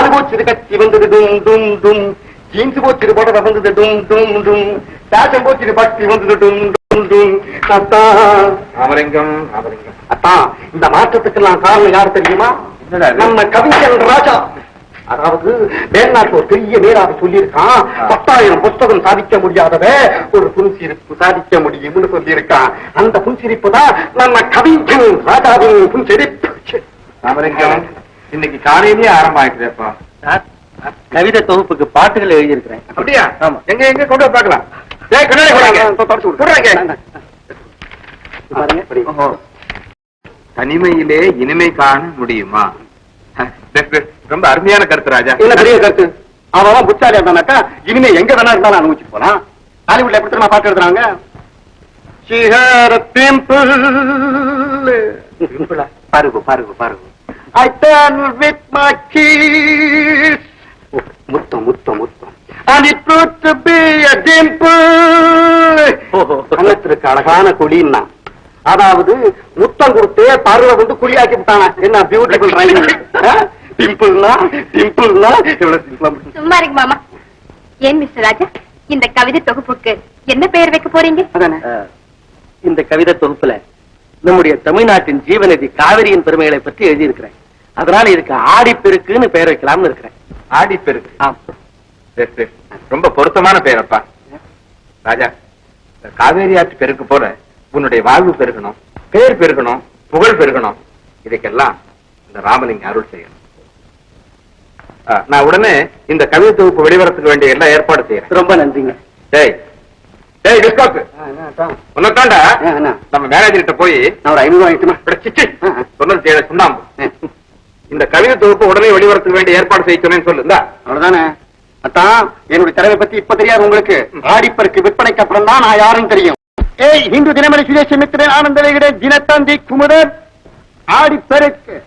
கால் போச்சு கத்தி வந்தது டும் டும் டும், ஜீன்ஸ் போச்சு போட்டத வந்தது டும் டும் டும், பேஷன் போச்சு பக்தி வந்தது டும் டும் டும். அத்தான் ராமலிங்கம் ராமலிங்கம், அத்தான் இந்த மாற்றத்துக்கெல்லாம் காரணம் யாரு தெரியுமா? நம்ம கவிஞன் ராஜா. அதாவது மேல்நாட்டு ஒரு பெரிய மேலாவை சொல்லியிருக்கான், 10,000 புஸ்தகம் சாதிக்க முடியாதவ ஒரு புன்சிரிப்பு சாதிக்க முடியும்னு சொல்லியிருக்கான். அந்த புன்சிரிப்பு தான் நம்ம கவிஞன் ராஜாவின் புன்சிரிப்பு. ராமலிங்கம், இன்னைக்கு காலையிலேயே ஆரம்பமாயிட்டுதேப்பா. கவிதை தொகுப்புக்கு பாட்டுகள் எழுதியிருக்கிறேன். அப்படியா? ஆமா. எங்க எங்க கொண்டு போய் பார்க்கலாம். தனிமையிலே இனிமை காண முடியுமா? ரொம்ப அருமையான கருத்து ராஜா. என்ன பெரிய கருத்து? அவன் புத்தாலியா இருந்தானாக்கா இனிமே எங்க வேணா இருந்தாலும் அனுபவிச்சு போலாம். ஹாலிவுட்ல எப்படி தெரியுமா பாட்டு எழுதுறாங்க? பாருங்க பாருங்க பாருங்க. I turn with my kiss. முத்தம் முத்தம் முத்தம். And it proved to be a dimple. கண்ணத்திற்கு அழகான குழின்னா, அதாவது முத்தம் கொடுத்து பருவ வந்து குழியாக்கி விட்டானா. என்ன பியூட்டிஃபுல் ரைமிங். டிம்பிள்னா டிம்பிள்னா எவ்வளவு சிம்பிளா. சும்மா இருக்கு மாமா. ஏன் மிஸ்டர் ராஜா, இந்த கவிதை தொகுப்புக்கு என்ன பெயர் வைக்க போறீங்க? அதானே. இந்த கவிதை தொகுப்புல நம்முடைய தமிழ்நாட்டின் ஜீவநதி காவிரியின் பெருமைகளை பற்றி எழுதியிருக்கிறேன். அதனால இதுக்கு ஆடிப்பெருக்குன்னு பெயர் வைக்கலாம்னு இருக்கிறேன். ஆடிப்பெருக்கு. ரொம்ப பொருத்தமான பெயரப்பா. ராஜா, காவேரி ஆற்று பெருக்கு போல உன்னுடைய வாழ்வு பெருகணும், பேர் பெருகணும், புகழ் பெருகணும். இதுக்கெல்லாம் இந்த ராமலிங்க அருள் செய்யணும். நான் உடனே இந்த கவிதை தொகுப்பு வெளிவரத்துக்கு வேண்டிய எல்லா ஏற்பாடு செய்யறேன். ரொம்ப நன்றிங்க. டேய் டேய் டிஸ்காக்கு உன்னதாண்டா. நம்ம மேனேஜர் கிட்ட போய் நான் ஒரு 500 வாங்கிட்டுமா? சொன்னது செய்ய சுண்ணாம்பு. இந்த கவிதை தொகுப்பு உடனே வெளிவரத்துக்கு வேண்டிய ஏற்பாடு செய்ய சொன்னேன்னு சொல்லுங்க. அவ்வளவுதானே. அத்தான் என்னுடைய தலைவை பத்தி இப்ப தெரியாது உங்களுக்கு. ஆடிப்பருக்கு விற்பனைக்கு அப்புறம் தான் நான் யாருன்னு தெரியும். ஏய், இந்து தினமணி சுரேஷ் மித்திரன் ஆனந்த தினத்தந்தி குமுதன் ஆடிப்பெருக்கு.